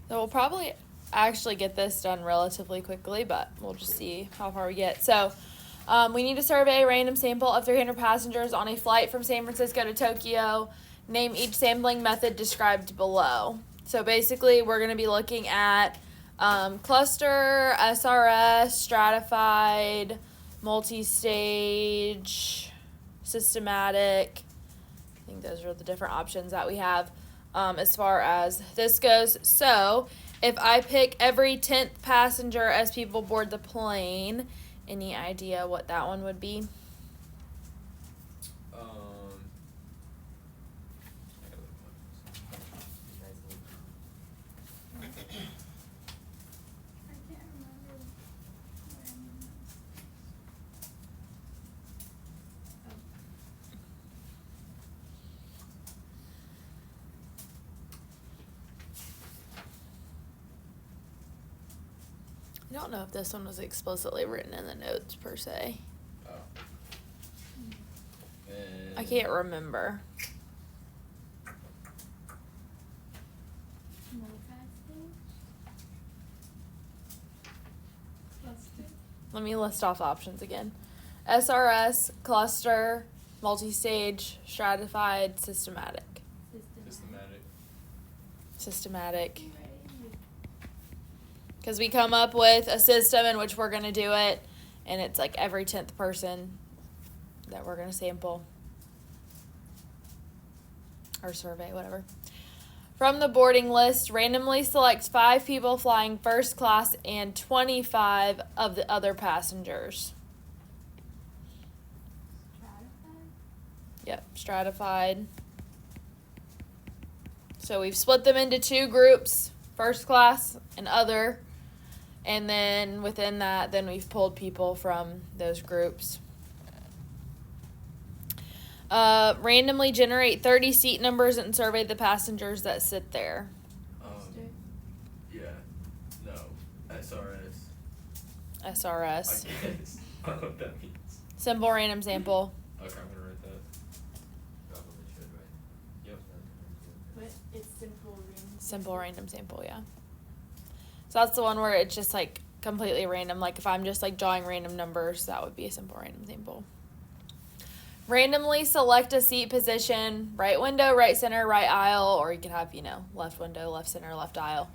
So we'll probably actually get this done relatively quickly, but we'll just see how far we get. So we need to survey a random sample of 300 passengers on a flight from San Francisco to Tokyo. Name each sampling method described below. So basically, we're going to be looking at cluster, SRS, stratified, multi-stage, systematic. I think those are the different options that we have as far as this goes. So if I pick every 10th passenger as people board the plane, any idea what that one would be? I don't know if this one was explicitly written in the notes per se. Oh. I can't remember. Let me list off options again. SRS, cluster, multi-stage, stratified, systematic. Systematic. Because we come up with a system in which we're going to do it, and it's like every 10th person that we're going to sample. Or survey, whatever. From the boarding list, randomly select 5 people flying first class and 25 of the other passengers. Yep, stratified. So we've split them into 2 groups, first class and other. And then within that, then we've pulled people from those groups. Randomly generate 30 seat numbers and survey the passengers that sit there. Yeah. No. SRS. SRS. I guess. I don't know what that means. Simple random sample. Okay, I'm gonna write that. Probably should, right? Yep. But it's simple random. Simple random sample, yeah. So that's the one where it's just like completely random. Like if I'm just like drawing random numbers, that would be a simple random sample. Randomly select a seat position, right window, right center, right aisle, or you can have, left window, left center, left aisle.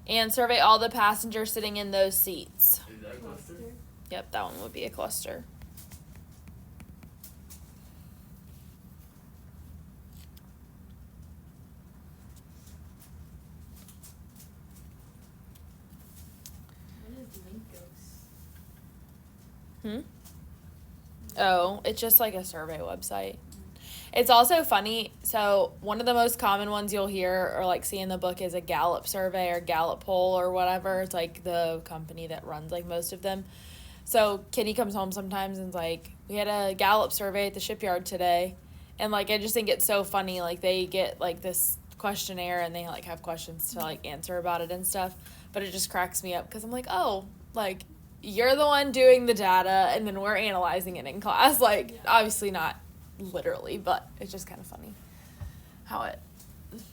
And survey all the passengers sitting in those seats. Is that a cluster? Yep, that one would be a cluster. What is Linkos? Oh, it's just like a survey website. It's also funny. So one of the most common ones you'll hear or like see in the book is a Gallup survey or Gallup poll or whatever. It's like the company that runs like most of them. So Kitty comes home sometimes and's like, we had a Gallup survey at the shipyard today. And like, I just think it's so funny. Like they get like this questionnaire and they like have questions to like answer about it and stuff. But it just cracks me up because I'm like, oh, like you're the one doing the data and then we're analyzing it in class. Like, Yeah. Obviously not literally, but it's just kind of funny how it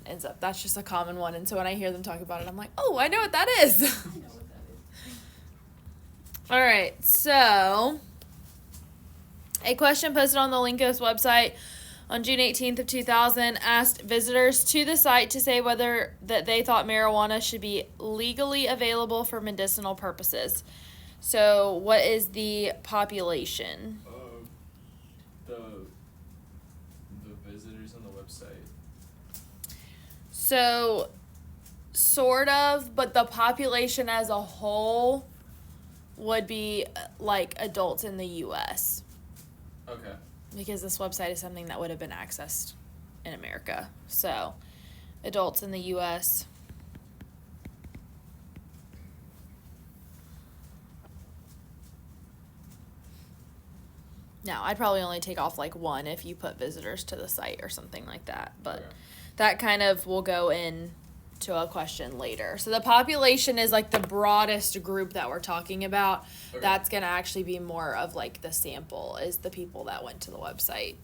ends up. That's just a common one. And so when I hear them talk about it, I'm like, oh, I know what that is. I know what that is. All right. So a question posted on the Linkos website on June 18th of 2000 asked visitors to the site to say whether that they thought marijuana should be legally available for medicinal purposes. So what is the population? The visitors on the website. So sort of, but the population as a whole would be like adults in the US Okay. because this website is something that would have been accessed in America. So adults in the US. Now, I'd probably only take off like 1 if you put visitors to the site or something like that. But Okay. that kind of will go in to a question later. So the population is like the broadest group that we're talking about. Okay. That's going to actually be more of like the sample is the people that went to the website.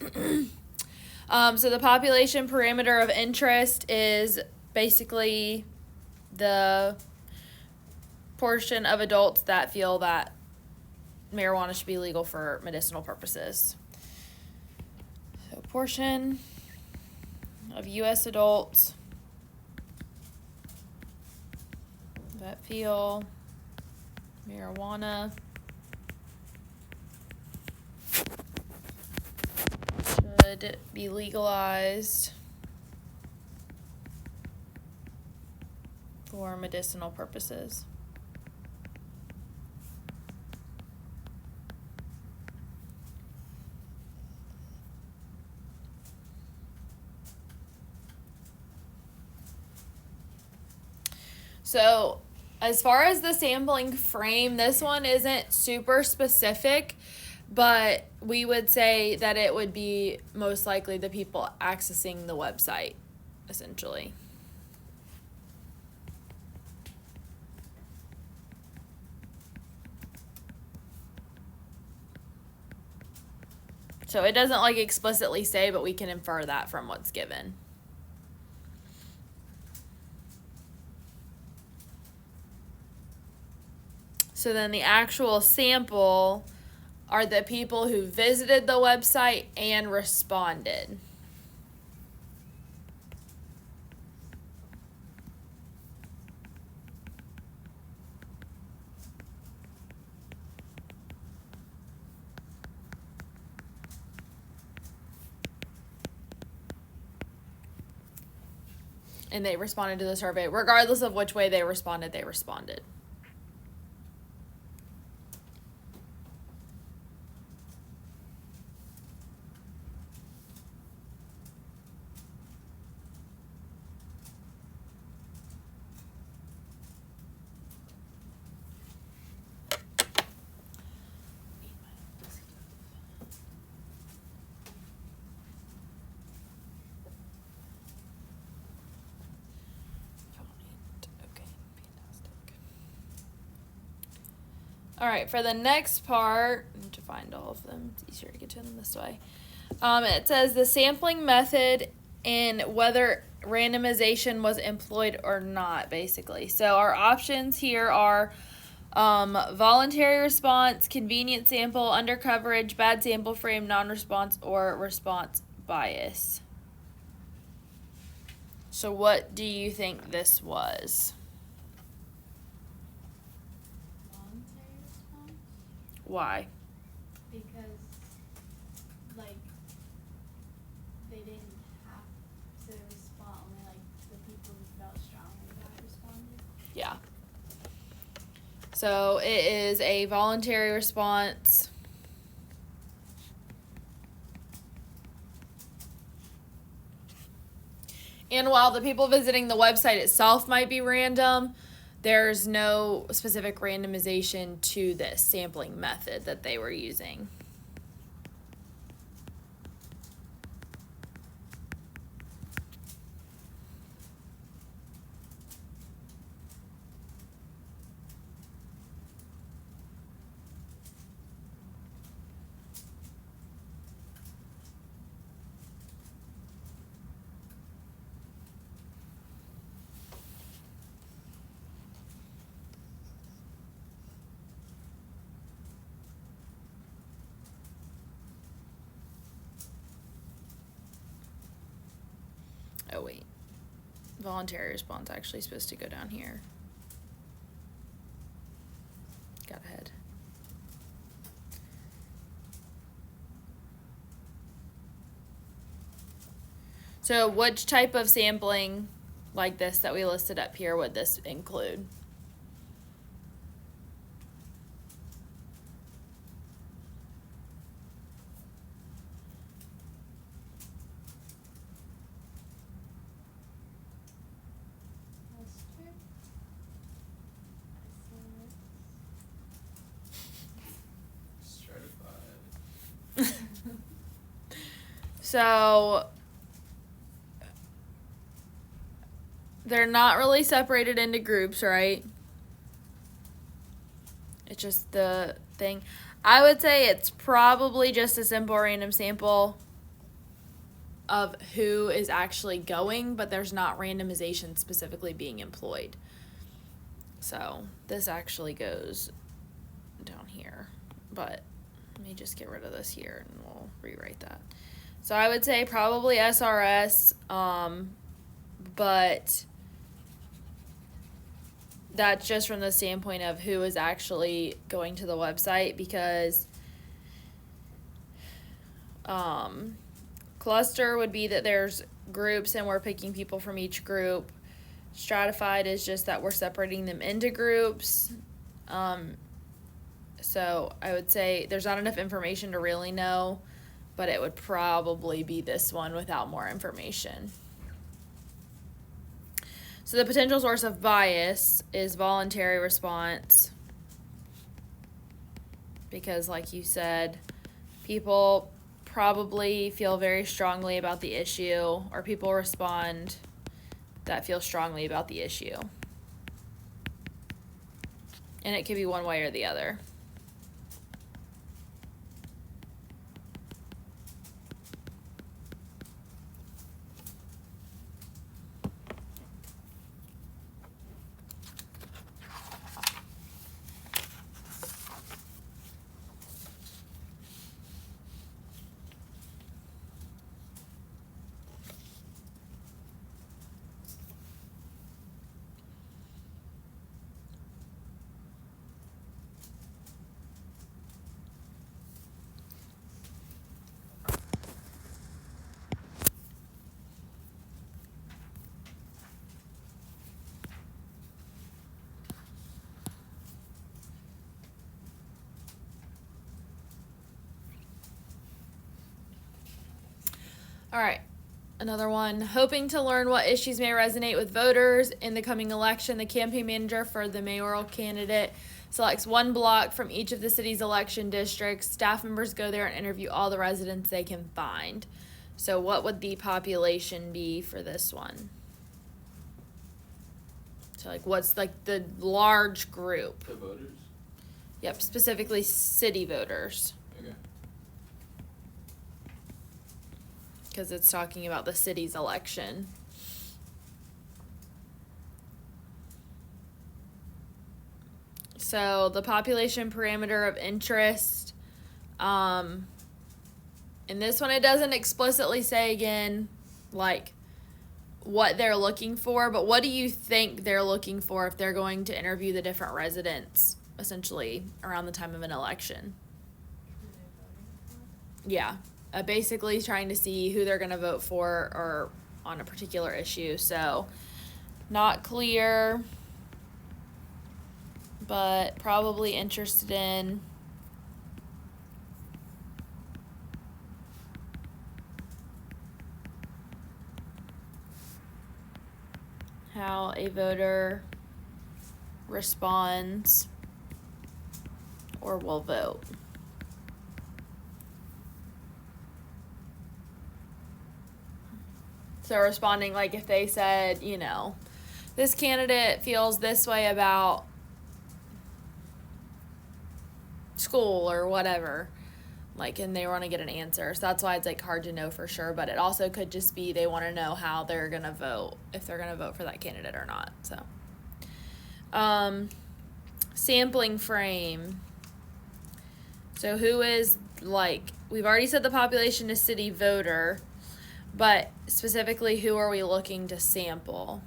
So the population parameter of interest is basically the portion of adults that feel that marijuana should be legal for medicinal purposes. So, portion of U.S. adults that feel marijuana should be legalized for medicinal purposes. So, as far as the sampling frame, this one isn't super specific, but we would say that it would be most likely the people accessing the website, essentially. So it doesn't like explicitly say, but we can infer that from what's given. So then the actual sample are the people who visited the website and responded. And they responded to the survey. Regardless of which way they responded, they responded. All right, for the next part, I need to find all of them. It's easier to get to them this way. It says the sampling method and whether randomization was employed or not, basically. So our options here are voluntary response, convenient sample, undercoverage, bad sample frame, non-response, or response bias. So what do you think this was? Voluntary response? Why? Because, like, they didn't have to respond, only, like, the people who felt strongly about it responded. Yeah. So it is a voluntary response. And while the people visiting the website itself might be random, there's no specific randomization to this sampling method that they were using. Oh, wait. Voluntary response actually supposed to go down here. Got ahead. So which type of sampling like this that we listed up here would this include? Esther? Stratified. So they're not really separated into groups, right? It's just the thing. I would say it's probably just a simple random sample of who is actually going, but there's not randomization specifically being employed. So this actually goes down here, but let me just get rid of this here and we'll rewrite that. So I would say probably SRS, but that's just from the standpoint of who is actually going to the website, because cluster would be that there's groups and we're picking people from each group. Stratified is just that we're separating them into groups. So I would say there's not enough information to really know, but it would probably be this one without more information. So the potential source of bias is voluntary response, because like you said, people probably feel very strongly about the issue, or people respond that feel strongly about the issue. And it could be one way or the other. All right, another one. Hoping to learn what issues may resonate with voters in the coming election, the campaign manager for the mayoral candidate selects one block from each of the city's election districts. Staff members go there and interview all the residents they can find. So what would the population be for this one? So like what's like the large group? The voters? Yep, specifically city voters, Okay. because it's talking about the city's election. So the population parameter of interest, in this one it doesn't explicitly say again like what they're looking for, but what do you think they're looking for if they're going to interview the different residents essentially around the time of an election? Who they're voting for. Yeah, basically trying to see who they're going to vote for or on a particular issue. So not clear, but probably interested in how a voter responds or will vote. So responding, like if they said, you know, this candidate feels this way about school or whatever, like, and they want to get an answer. So that's why it's like hard to know for sure, but it also could just be they want to know how they're going to vote, if they're going to vote for that candidate or not. So sampling frame. So who is, like, we've already said the population is city voter, but specifically who are we looking to sample?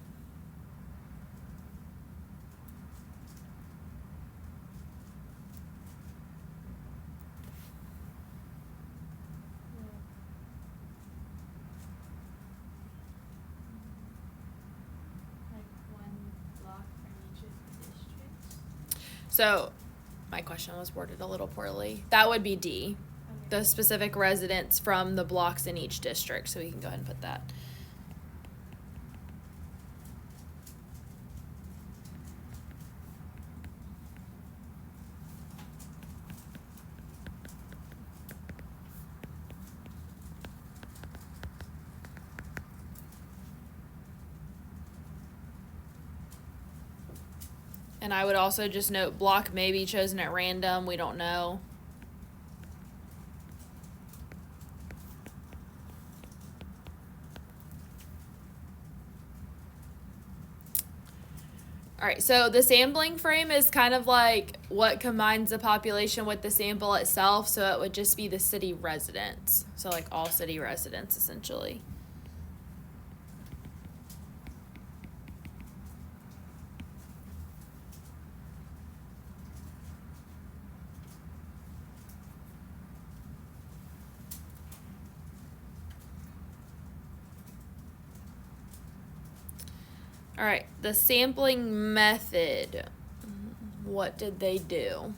Like one block from each of the districts. So my question was worded a little poorly. That would be D. Okay. The specific residents from the blocks in each district, so we can go ahead and put that. And I would also just note block may be chosen at random, we don't know. All right, so the sampling frame is kind of like what combines the population with the sample itself, so it would just be the city residents. So, like, all city residents, essentially. All right, the sampling method. What did they do?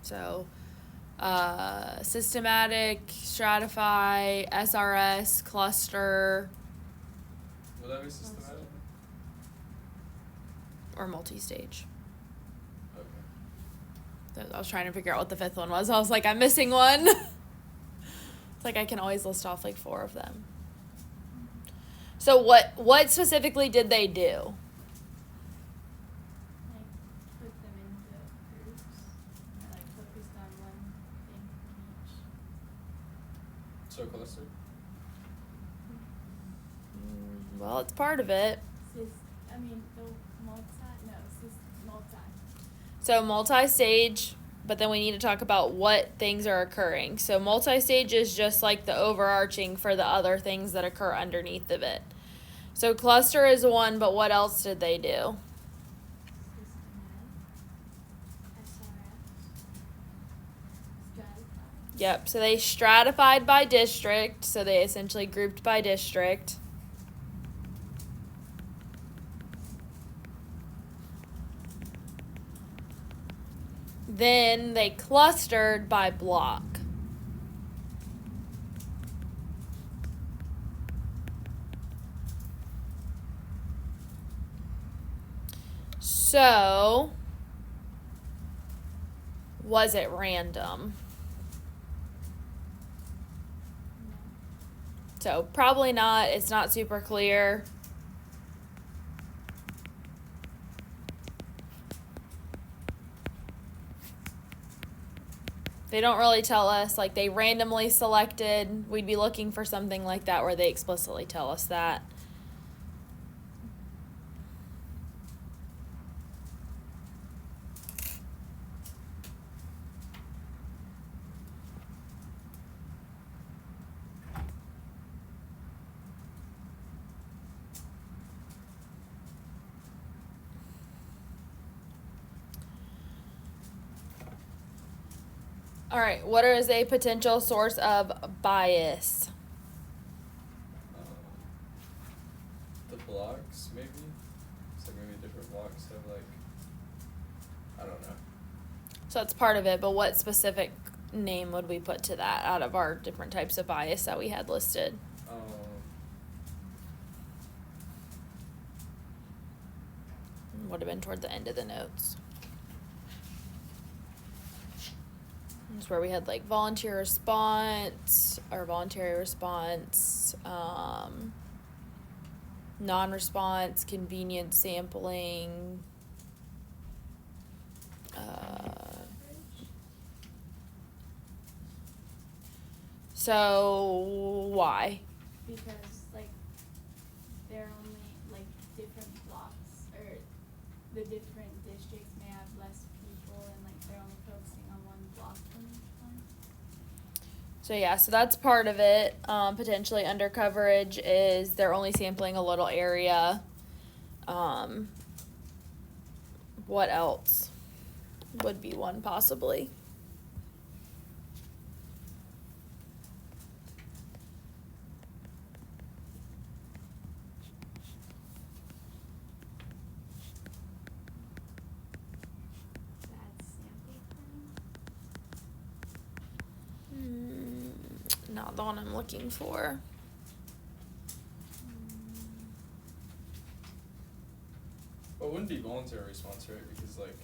So, systematic, stratify, SRS, cluster, Would that be systematic? or multi-stage. Okay. I was trying to figure out what the fifth one was. I was like, I'm missing one. It's like I can always list off like 4 of them. So what specifically did they do? Like put them into groups or like focused on one thing from each. So cluster? Well, it's part of it. The multi. So multi-stage, but then we need to talk about what things are occurring. So multi-stage is just like the overarching for the other things that occur underneath of it. So cluster is one, but what else did they do? Yep, so they stratified by district, so they essentially grouped by district. Then they clustered by block. So, was it random? So, probably not. It's not super clear. They don't really tell us, like they randomly selected. We'd be looking for something like that where they explicitly tell us that. All right, what is a potential source of bias? The blocks, maybe? So maybe different blocks have like, I don't know. So that's part of it, but what specific name would we put to that out of our different types of bias that we had listed? Would have been toward the end of the notes. That's where we had like volunteer response or voluntary response, non-response, convenient sampling, so why? Because like they're only like different blocks or the different districts may have less people and like they're only focusing on one block from each one. So yeah, so that's part of it. Potentially under coverage is they're only sampling a little area. What else would be one possibly? Bad sample Not the one I'm looking for. Well, it wouldn't be voluntary response, right? Because like,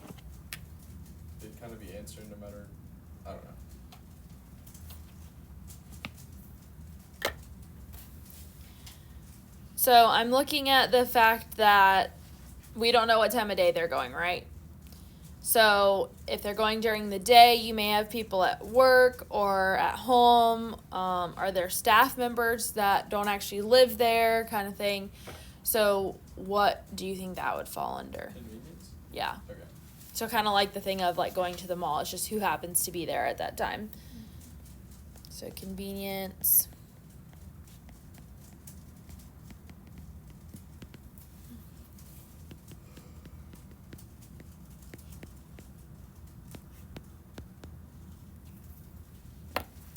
they'd kind of be answering no matter, I don't know. So I'm looking at the fact that we don't know what time of day they're going, right? So if they're going during the day, you may have people at work or at home. Are there staff members that don't actually live there, kind of thing? So what do you think that would fall under? Convenience? Yeah. Okay. So kind of like the thing of like going to the mall. It's just who happens to be there at that time. So convenience.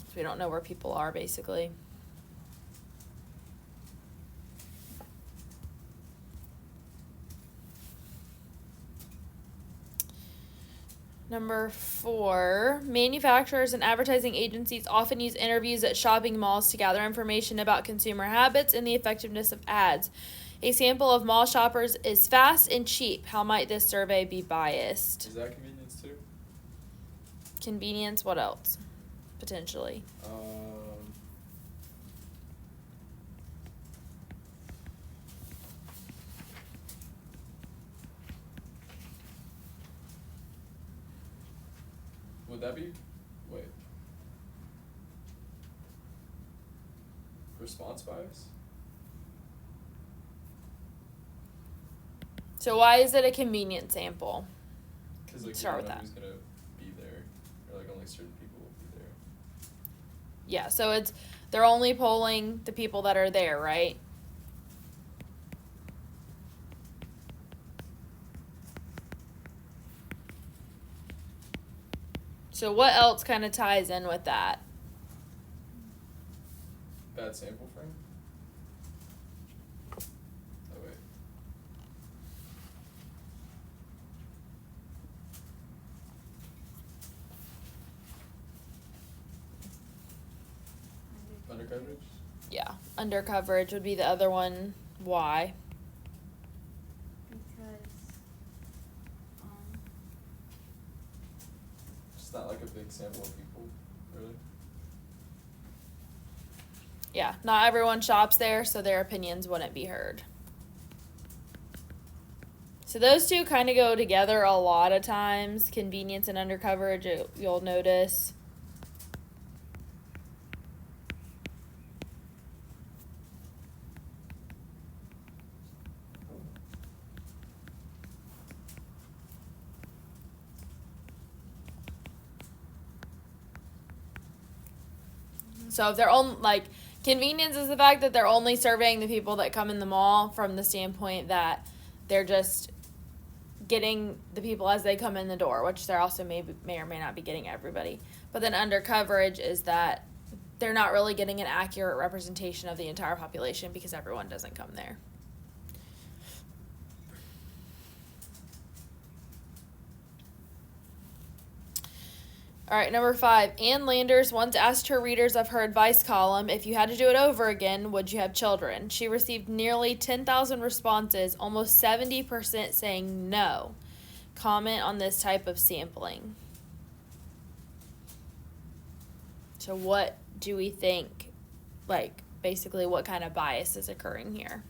So we don't know where people are basically. Number 4, manufacturers and advertising agencies often use interviews at shopping malls to gather information about consumer habits and the effectiveness of ads. A sample of mall shoppers is fast and cheap. How might this survey be biased? Is that convenience too? Convenience, what else? Potentially. Would that be, wait. Response bias? So why is it a convenient sample? Cause like you Start don't with know that. who's gonna be there, or like only certain people will be there. Yeah, so they're only polling the people that are there, right? So what else kind of ties in with that? Bad sample frame? Oh wait. Under coverage? Yeah, under coverage would be the other one. Why? Because, Just not like a big sample of people, really. Yeah, not everyone shops there, so their opinions wouldn't be heard. So those two kind of go together a lot of times, convenience and under coverage, you'll notice. So if they're on, like, convenience is the fact that they're only surveying the people that come in the mall from the standpoint that they're just getting the people as they come in the door, which they're also may or may not be getting everybody. But then under coverage is that they're not really getting an accurate representation of the entire population because everyone doesn't come there. All right, number 5. Ann Landers once asked her readers of her advice column, if you had to do it over again, would you have children? She received nearly 10,000 responses, almost 70% saying no. Comment on this type of sampling. So what do we think, like, basically what kind of bias is occurring here?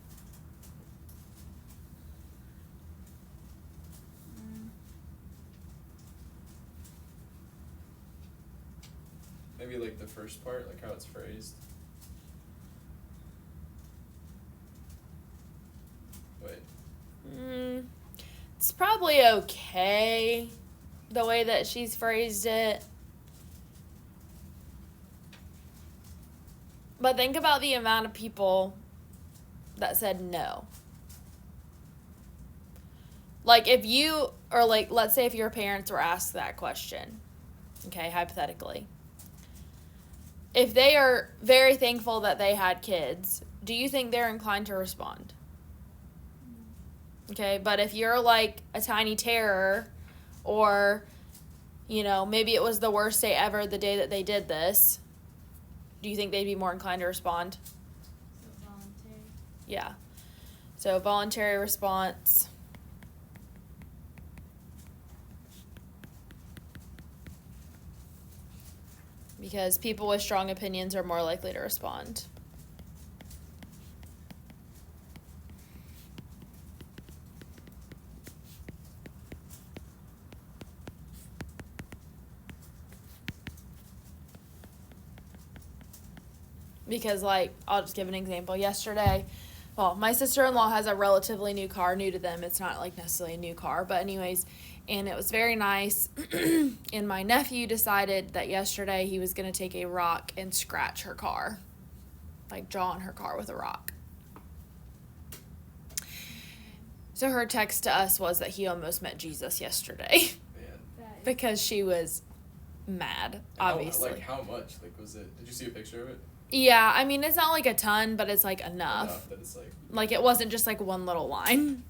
Maybe like the first part, like how it's phrased. Wait. It's probably okay, the way that she's phrased it. But think about the amount of people that said no. Like, if you, or like, let's say if your parents were asked that question, okay, hypothetically. If they are very thankful that they had kids, do you think they're inclined to respond? Okay, but if you're like a tiny terror, or, you know, maybe it was the worst day ever the day that they did this, do you think they'd be more inclined to respond? So voluntary. Yeah. So voluntary response. Because people with strong opinions are more likely to respond. because, like, I'll just give an example. Yesterday, well, my sister-in-law has a relatively new car, new to them. It's not, like, necessarily a new car, but anyways, and it was very nice. And my nephew decided that yesterday he was going to take a rock and scratch her car, like draw on her car with a rock. So her text to us was that he almost met Jesus yesterday Man. That is because she was mad, And obviously. how much? Like, was it? Did you see a picture of it? Yeah, I mean, it's not like a ton, but it's like enough. That it's like, Like, it wasn't just like one little line. man.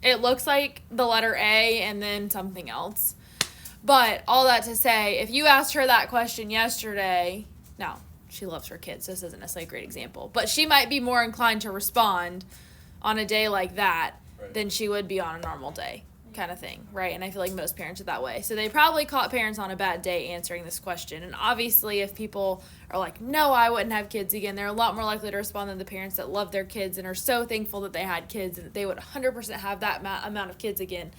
It looks like the letter A and then something else. But all that to say, if you asked her that question yesterday, now, she loves her kids, so this isn't necessarily a great example, but she might be more inclined to respond on a day like that Right. than she would be on a normal day, kind of thing, right? And I feel like most parents are that way. So they probably caught parents on a bad day answering this question. And obviously, if people are like, no, I wouldn't have kids again, they're a lot more likely to respond than the parents that love their kids and are so thankful that they had kids and that they would 100% have that amount of kids again.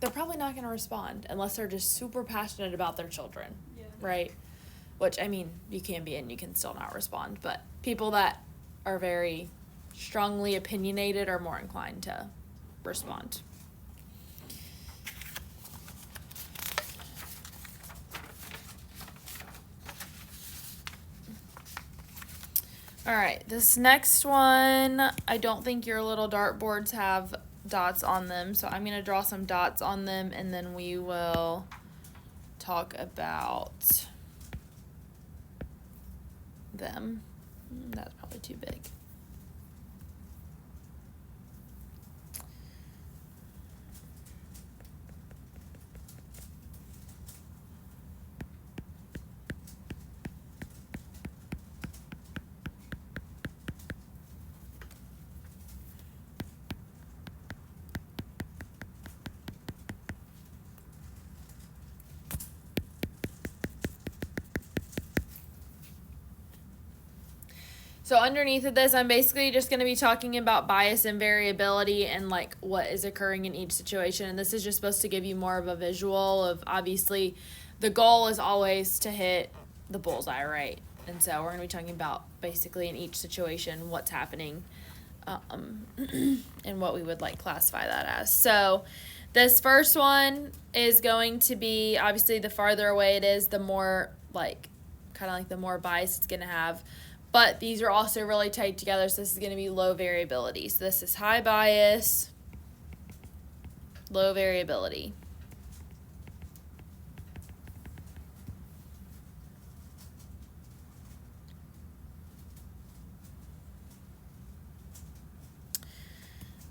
They're probably not going to respond unless they're just super passionate about their children, yeah. right? Which, I mean, you can be and you can still not respond. But people that are very strongly opinionated are more inclined to respond. All right, this next one, I don't think your little dartboards have dots on them, so I'm going to draw some dots on them, and then we will talk about them. That's probably too big. So underneath of this, I'm basically just going to be talking about bias and variability and like what is occurring in each situation. And this is just supposed to give you more of a visual of, obviously, the goal is always to hit the bullseye, right? And so we're going to be talking about basically in each situation what's happening and what we would like classify that as. So this first one is going to be, obviously, the farther away it is, the more like kind of like the more bias it's going to have. But these are also really tight together, so this is going to be low variability. So this is high bias, low variability.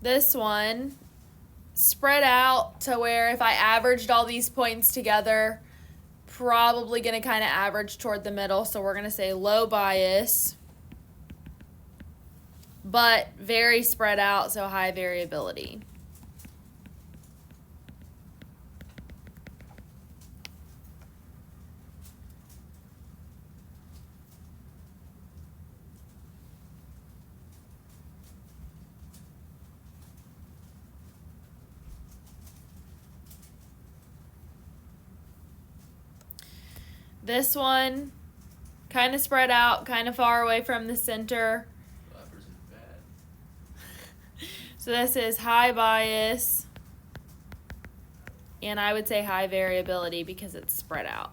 This one, spread out to where if I averaged all these points together, probably going to kind of average toward the middle. So we're going to say low bias, but very spread out, so high variability. This one, kind of spread out, kind of far away from the center. Flappers is bad. So this is high bias, and I would say high variability because it's spread out.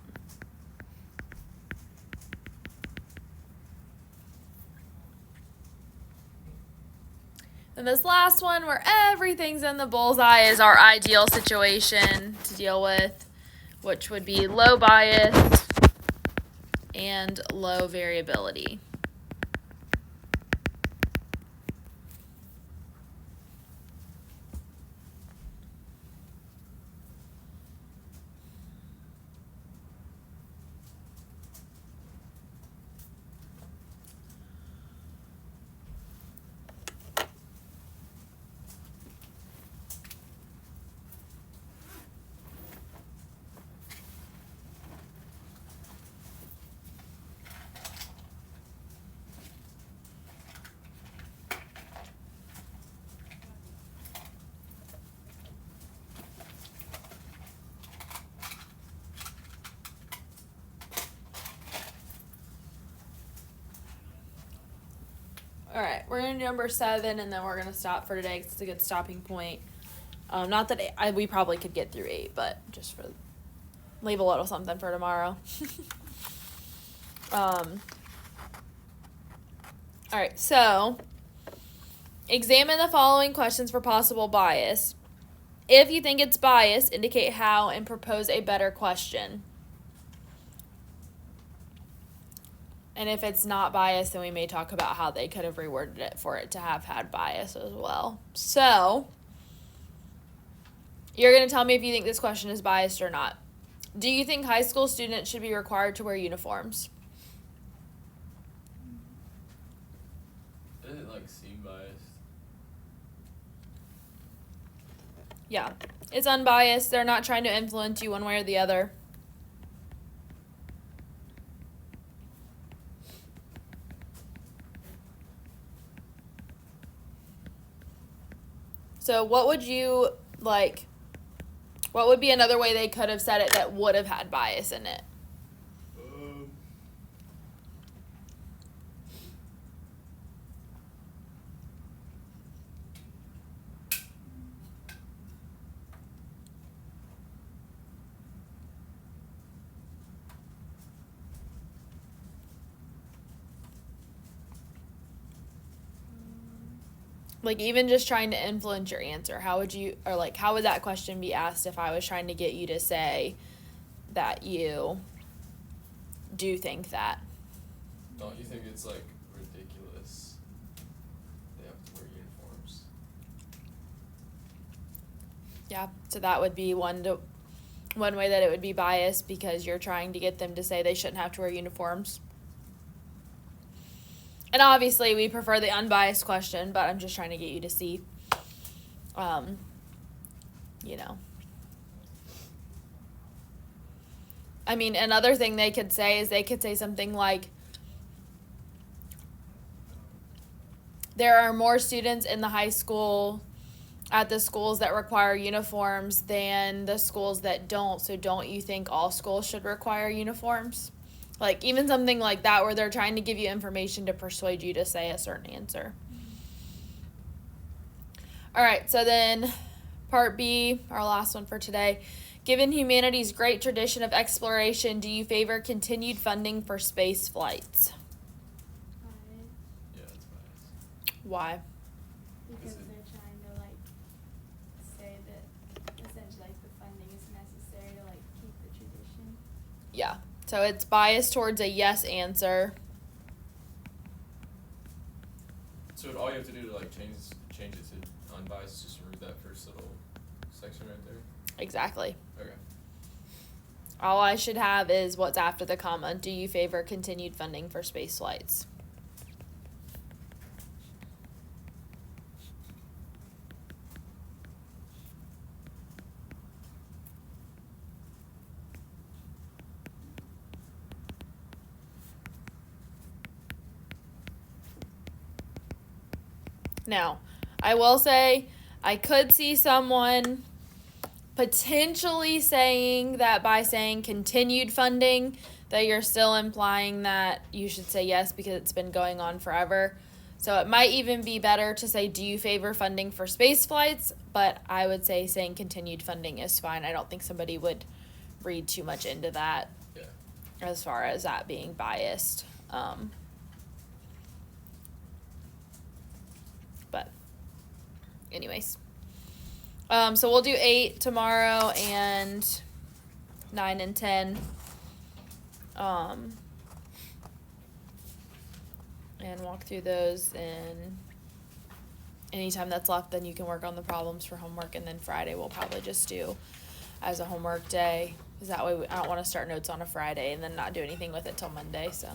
And this last one, where everything's in the bullseye, is our ideal situation to deal with, which would be low bias and low variability. we're gonna do number 7, and then we're gonna stop for today 'cause it's a good stopping point. Not that we probably could get through 8, but just for leave a little something for tomorrow. All right, so examine the following questions for possible bias. If you think it's biased, indicate how and propose a better question. And if it's not biased, then we may talk about how they could have reworded it for it to have had bias as well. So, you're going to tell me if you think this question is biased or not. Do you think high school students should be required to wear uniforms? Doesn't it seem biased? Yeah. It's unbiased. They're not trying to influence you one way or the other. So what would you what would be another way they could have said it that would have had bias in it? Even just trying to influence your answer, how would that question be asked if I was trying to get you to say that you do think that? Don't you think it's ridiculous they have to wear uniforms? Yeah, so that would be one way that it would be biased because you're trying to get them to say they shouldn't have to wear uniforms. And obviously, we prefer the unbiased question, but I'm just trying to get you to see, I mean, another thing they could say is they could say something like, there are more students in the high school at the schools that require uniforms than the schools that don't, so don't you think all schools should require uniforms? Even something like that where they're trying to give you information to persuade you to say a certain answer. All right, so then part B, our last one for today. Given humanity's great tradition of exploration, do you favor continued funding for space flights? Yeah, it's biased. Why? Because they're trying to say that essentially the funding is necessary to keep the tradition. Yeah. So it's biased towards a yes answer. So all you have to do to change it to unbiased is just read that first little section right there? Exactly. Okay. All I should have is what's after the comma. Do you favor continued funding for space flights? Now, I will say I could see someone potentially saying that by saying continued funding that you're still implying that you should say yes because it's been going on forever. So it might even be better to say, do you favor funding for space flights? But I would say saying continued funding is fine. I don't think somebody would read too much into that as far as that being biased. But anyways. So we'll do 8 tomorrow and 9 and 10. And walk through those, and anytime that's left, then you can work on the problems for homework, and then Friday we'll probably just do as a homework day, because that way I don't want to start notes on a Friday and then not do anything with it till Monday, so.